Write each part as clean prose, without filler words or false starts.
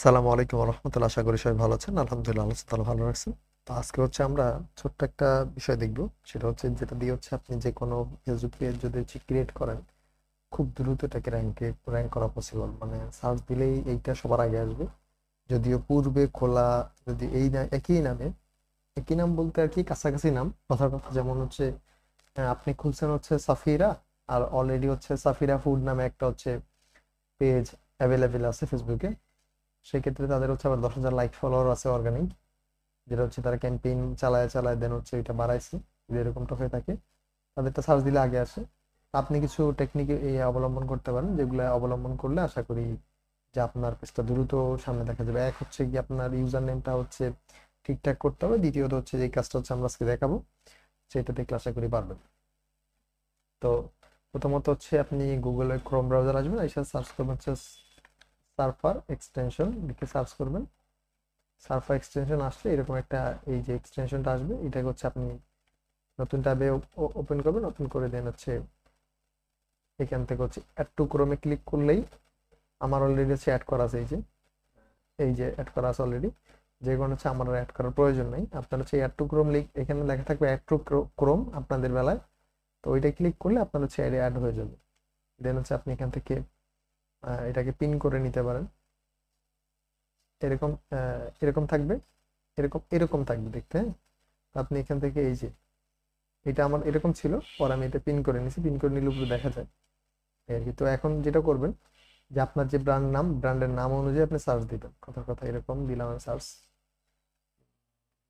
সালামু আলাইকুম রহমতুল্লাহ। আশা করি সবাই ভালো আছেন। আলহামদুলিল্লাহ, আল্লাহ তাআলা ভালো রাখছেন। তো আজকে আমরা ছোট্ট একটা বিষয় দেখব। সেটা যেটা দিয়ে আপনি যে কোনো ফেসবুক পেজ যদি ক্রিয়েট করেন, খুব দ্রুত এটাকে র্যাঙ্ক করা পসিবল। মানে সার্চ দিলেই এইটা সবার আগে আসবে। যদিও পূর্বে খোলা, যদি একই নাম বলতে আর কি কাছাকাছি নাম, কথার কথা। যেমন আপনি খুলছেন সাফিরা, আর অলরেডি সাফিরা ফুড নামে একটা পেজ অ্যাভেলেবেল আছে ফেসবুকে। সেক্ষেত্রে তাদের আবার 10,000 লাইক ফলোয়ার আছে অর্গানিক, যেটা তারা ক্যাম্পেইন চালায় চালায় দেন এটা বাড়াইছে। যদি এরকমটা হয়ে থাকে, তাদেরটা সার্চ দিলে আগে আসে। আপনি কিছু টেকনিক অবলম্বন করতে পারেন, যেগুলো অবলম্বন করলে আশা করি যে আপনার পেজটা দ্রুত সামনে দেখা যাবে। এক কি আপনার ইউজার নেমটা ঠিকঠাক করতে হবে। দ্বিতীয়ত যে কাজটা আমরা আজকে দেখাবো, সেটা দেখলে আশা করি পারবেন। তো প্রথমত আপনি গুগলে ক্রোম ব্রাউজার আসবেন, এসে সার্চ করবেন সার্ফার এক্সটেনশন লিখে সার্চ করবেন। সার্ফার এক্সটেনশন আসলে এরকম একটা, এই যে এক্সটেনশনটা আসবে, এটাকে আপনি নতুন ট্যাবে ওপেন করবেন। ওপেন করে দেন এখান থেকে অ্যাড টু ক্রোমে ক্লিক করলেই আমার অলরেডি অ্যাড করা আছে। এই যে অ্যাড করা আছে অলরেডি, যে কারণে আমার অ্যাড করার প্রয়োজন নেই। আপনার অ্যাড টু ক্রোম এখানে লেখা থাকবে অ্যাড টু ক্রোম আপনাদের বেলায়। তো ওইটা ক্লিক করলে আপনার অ্যাড হয়ে যাবে। দেন আপনি এখান থেকে এটাকে পিন করে নিতে পারেন। এরকম এরকম থাকবে, এরকম এরকম থাকবে দেখতে, হ্যাঁ। আপনি এখান থেকে এই যে, এটা আমার এরকম ছিল, পরে আমি এটা পিন করে নিছি। পিন করে নিলে উপরে দেখা যায় এই আর কি। তো এখন যেটা করবেন, যে আপনার যে ব্র্যান্ডের নাম অনুযায়ী আপনি সার্চ দিবেন। কথার কথা এরকম দিলাম, আমি সার্চ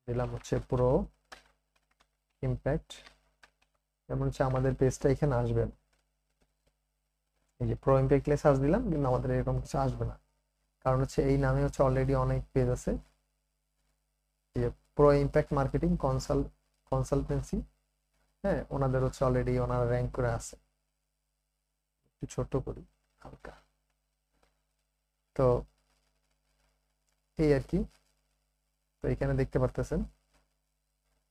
দিলাম প্রো ইম্প্যাক্ট। যেমন আমাদের পেজটা এখানে আসবে, এই যে প্রো ইম্প্যাক্ট লিখে সার্চ দিলাম, কিন্তু আমাদের এরকম কিছু আসবে না। কারণ এই নামে অলরেডি অনেক পেজ আছে। এই যে প্রো ইম্প্যাক্ট মার্কেটিং কনসালটেন্সি, হ্যাঁ, ওনাদের অলরেডি ওনারা র্যাঙ্ক করে আছে। একটু ছোট করি হালকা। তো এই আর কি। তো এখানে দেখতে পারতেছেন,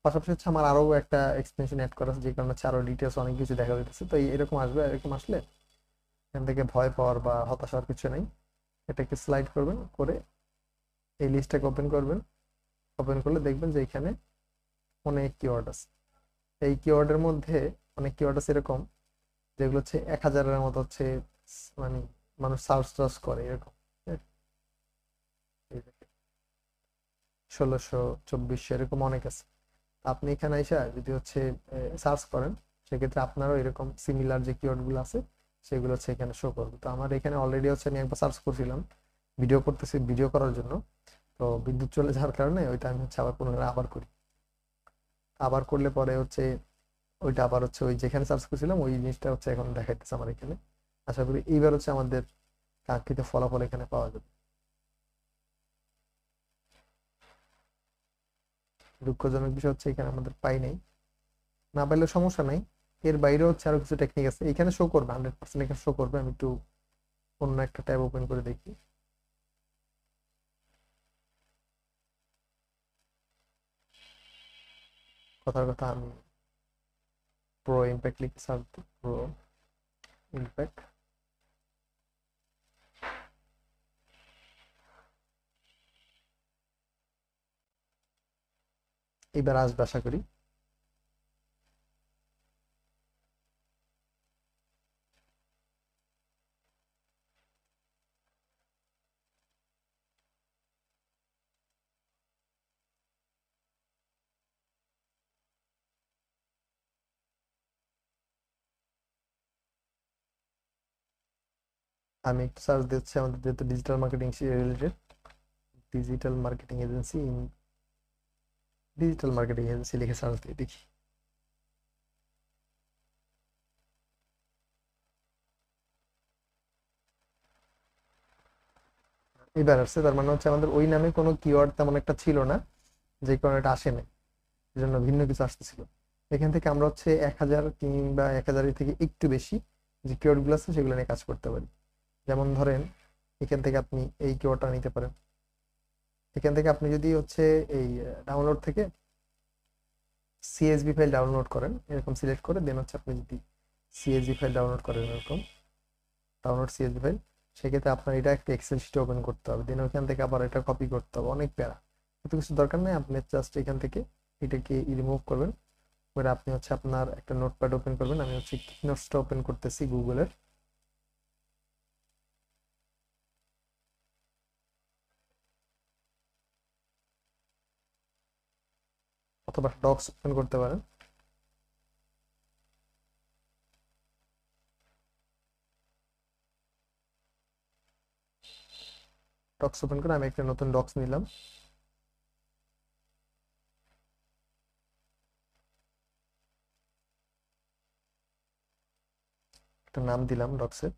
পাশাপাশি আমার আরো একটা এক্সটেনশন অ্যাড করা আছে, যে কারণে আরো ডিটেলস অনেক কিছু দেখা যাচ্ছে। তো এরকম আসবে। এরকম আসলে এখান থেকে ভয় পাওয়ার বা হতাশ হওয়ার কিছু নেই। এটাকে স্লাইড করবেন, করে এই লিস্টটাকে ওপেন করবেন। ওপেন করলে দেখবেন যে এখানে অনেক কিওয়ার্ড আছে। এই কিওয়ার্ডের মধ্যে অনেক কিওয়ার্ড আছে এরকম, যেগুলো 1,000-এর মতো মানে মানুষ সার্চ টার্চ করে এরকম, হ্যাঁ। এই দেখেন, 1,600, 2,400 এরকম অনেক আছে। আপনি এখানে এসে যদি সার্চ করেন, সেক্ষেত্রে আপনারও এরকম সিমিলার যে কিওয়ার্ড গুলো আছে, সেগুলো এখানে শো করবে। তো আমার এখানে অলরেডি আমি একবার সার্চ করছিলাম ভিডিও করতেছি, ভিডিও করার জন্য। তো বিদ্যুৎ চলে যাওয়ার কারণে ওইটা আমি আবার পুনরায় আবার করি। আবার করলে পরে ওইটা আবার ওই যেখানে সার্চ করছিলাম ওই জিনিসটা এখন দেখাইতেছে আমার এখানে। আশা করি এইবার আমাদের কাঙ্ক্ষিত ফলাফল এখানে পাওয়া যাবে। দুঃখজনক বিষয় এখানে আমাদের পাই নাই। না পাইলে সমস্যা নাই, এর বাইরে আরো কিছু টেকনিক আছে। এখানে শো করবে 100%, এখানে শো করবে। আমি একটু অন্য একটা ট্যাব ওপেন করে দেখি। কথার কথা আমি প্রো ইম্প্যাক্ট লিখে সার্চ দিই, প্রো ইম্প্যাক্ট। এবার আসবে আশা করি। আমি একটু সার্চ দিচ্ছি, আমাদের যেহেতু digital marketing related, digital marketing agency, digital marketing agency লিখে সার্চ দিয়ে দেখি। এবার আসছে। তার মানে আমাদের ওই নামে কোনো কিওয়ার্ড তেমন একটা ছিল না, যে কারণে এটা আসে নাই। জন্য ভিন্ন কিছু আসতেছিল। এখান থেকে আমরা 1,000 কিংবা 1,000-এর থেকে একটু বেশি যে কিওয়ার্ড গুলো আছে, সেগুলো নিয়ে কাজ করতে পারি। যেমন ধরেন, এখান থেকে আপনি এই কিওয়ার্ডটা নিতে পারেন। এখান থেকে আপনি যদি এই ডাউনলোড থেকে সিএসভি ফাইল ডাউনলোড করেন, এরকম সিলেক্ট করে দেন আপনি যদি সিএসভি ফাইল ডাউনলোড করেন, এরকম ডাউনলোড সিএসভি ফাইল, সেক্ষেত্রে আপনার এটা একটা এক্সেল শিট ওপেন করতে হবে, দেন ওইখান থেকে আবার এটা কপি করতে হবে, অনেক প্যারা। এত কিছু দরকার নেই, আপনি জাস্ট এখান থেকে এটাকে রিমুভ করবেন করে আপনি হচ্ছে আপনার একটা নোটপ্যাড ওপেন করবেন। আমি হচ্ছে নোটসটা ওপেন করতেছি গুগলের, অথবা ডক্স ওপেন করতে পারেন। ডক্স ওপেন করে আমি একটা নতুন ডক্স নিলাম, একটা নাম দিলাম ডক্সের।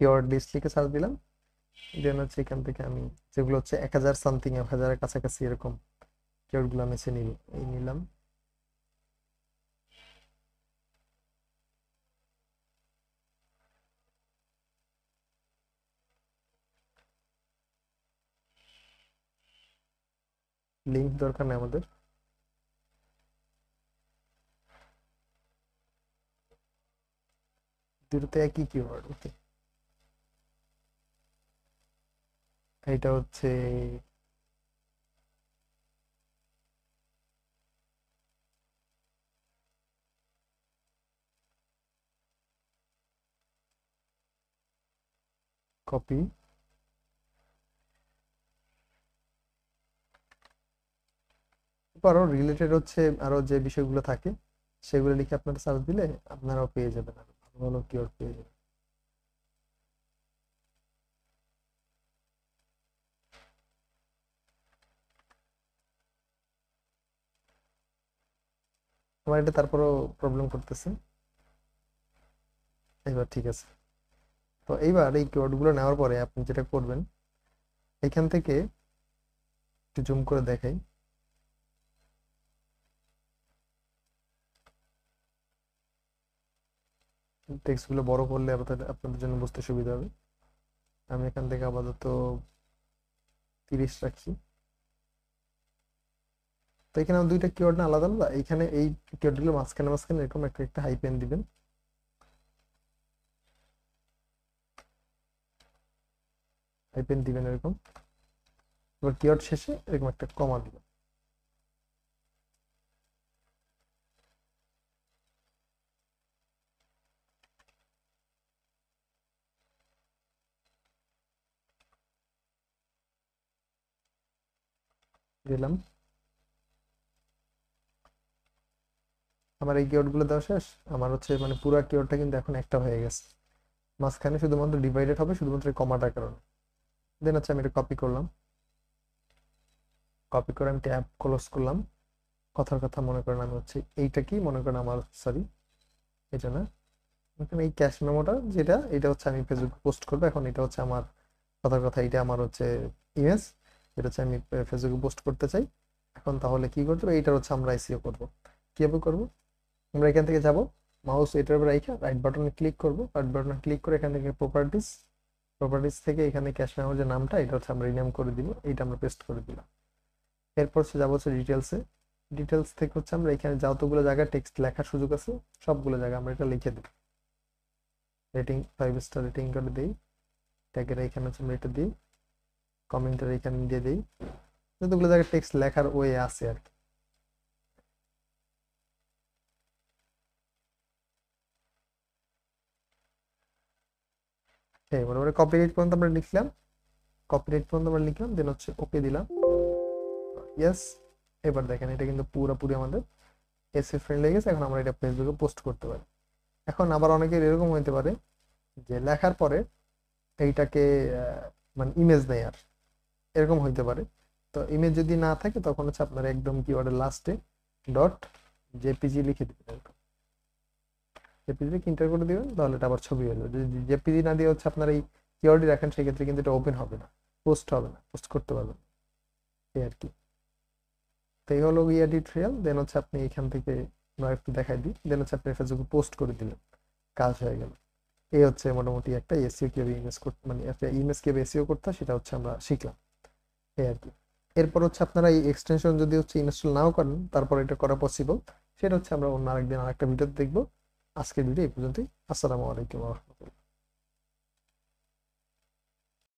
কিওয়ার্ড লিস্ট লিখে সার্চ দিলাম, দেন হচ্ছে এখান থেকে আমি যেগুলো হচ্ছে 1000 সামথিং, 1000-এর কাছাকাছি এরকম কিওয়ার্ড গুলো আমি নিব, এই নিলাম। লিঙ্ক দরকার নেই আমাদের, দুটোতে একই কিওয়ার্ড। ওকে, এটা হচ্ছে কপি, আরো রিলেটেড হচ্ছে আরো যে বিষয়গুলো থাকে সেগুলো লিখে আপনারা সার্চ দিলে আপনারাও পেয়ে যাবেন, আরো ভালো ভালো কিওয়ার্ড পেয়ে যাবেন। আমার এটা তারপরও প্রবলেম করতেছে, এবার ঠিক আছে। তো এইবার এই কিওয়ার্ড গুলো নেওয়ার পরে আপনি যেটা করবেন, এখান থেকে একটু জুম করে দেখাই, টেক্সট গুলো বড় করলে আপনাদের জন্য বুঝতে সুবিধা হবে। আমি এখান থেকে আপাতত 30 রাখছি। তো এখানে আমার দুইটা কিওয়ার্ড না আলাদা আলাদা, এখানে এই কিওয়ার্ড গুলো মাঝখানে মাঝখানে এরকম একটা একটা হাইপেন দিবেন, হাইপেন দিবেন এরকম। এবার কিওয়ার্ড শেষে এরকম একটা কমা দিবেন। দিলাম, আমার এই কিওয়ার্ড গুলো দেওয়া শেষ। আমার হচ্ছে মানে পুরো কিওয়ার্ডটা কিন্তু এখন একটা হয়ে গেছে, মাঝখানে শুধুমাত্র ডিভাইডেড হবে শুধুমাত্র এই কমাটার কারণে। দেন হচ্ছে আমি এটা কপি করলাম, কপি করে আমি ট্যাব ক্লোজ করলাম। কথার কথা মনে করেন আমি হচ্ছে এইটা কি মনে করেন আমার, সরি এটা না, এখানে এই ক্যাশ মেমোটা যেটা, এটা হচ্ছে আমি ফেসবুকে পোস্ট করবো। এখন এটা হচ্ছে আমার কথার কথা, এটা আমার হচ্ছে ইমেজ, এটা হচ্ছে আমি ফেসবুকে পোস্ট করতে চাই। এখন তাহলে কি করতে হবে, এইটা হচ্ছে আমরা এসইও করবো। কিভাবে করবো, আমরা এখান থেকে যাব, মাউস এটার উপর রেখে রাইট বাটনে ক্লিক করব, রাইট বাটনে ক্লিক করে এখান থেকে প্রপার্টিস, প্রপার্টিস থেকে এখানে ক্যাশ মেমোর যে নামটা এটা হচ্ছে আমরা রিনেম করে দিব, এইটা আমরা পেস্ট করে দিলাম। এরপর হচ্ছে যাবো হচ্ছে ডিটেলসে, ডিটেলস থেকে হচ্ছে আমরা এখানে যতগুলো জায়গায় টেক্সট লেখার সুযোগ আছে সবগুলো জায়গায় আমরা এটা লিখে দেব। রেটিং 5 স্টার রেটিং করে দিই, ট্যাগের এখানে হচ্ছে আমরা এটা দিই, কমেন্টের এখানে দিয়ে দিই, যতগুলো জায়গায় টেক্সট লেখার ওয়ে আছে আর কি। হ্যাঁ, মোটামুটি কপিরাইট পর্যন্ত আমরা লিখলাম, কপিরাইট পর্যন্ত আমরা লিখলাম, দেন হচ্ছে ওকে দিলাম। ইয়েস, এবার দেখেন এটা কিন্তু পুরোপুরি আমাদের এসি ফ্রেন্ডলি হয়ে গেছে। এখন আমরা এটা ফেসবুকে পোস্ট করতে পারি। এখন আবার অনেকের এরকম হতে পারে যে লেখার পরে এইটাকে মানে ইমেজ নেই আর, এরকম হইতে পারে। তো ইমেজ যদি না থাকে তখন হচ্ছে আপনার একদম কিওয়ার্ডের লাস্টে ডট জেপিজি লিখে দিবেন, এরকম জেপিজি লিখে ইন্টার করে দিবেন, তাহলে এটা আবার ছবি হয়ে যাবে। যদি জেপিজি না দিয়ে হচ্ছে আপনার এই কিওয়ার্ডই রাখেন সেক্ষেত্রে কিন্তু এটা ওপেন হবে না, পোস্ট হবে না, পোস্ট করতে পারবেন না, এই আর কি। তো এই হলো গিয়ে টিউটোরিয়াল। দেন হচ্ছে আপনি এখান থেকে আমরা একটু দেখাই দিই, দেন হচ্ছে আপনি ফেসবুকে পোস্ট করে দিলেন। কাজ হয়ে গেল। এই হচ্ছে মোটামুটি একটা এসইও কিভাবে ইমেজ করতে, মানে একটা ইমেজ কিভাবে এসইও করতে হয় সেটা হচ্ছে আমরা শিখলাম, এই আর কি। এরপর হচ্ছে আপনারা এই এক্সটেনশন যদি হচ্ছে ইনস্টল নাও করেন, তারপর এটা করা পসিবল, সেটা হচ্ছে আমরা অন্য আরেকদিন আরেকটা ভিডিওতে দেখবো। আজকের ভিডিও এই পর্যন্তই। আসসালামু আলাইকুম।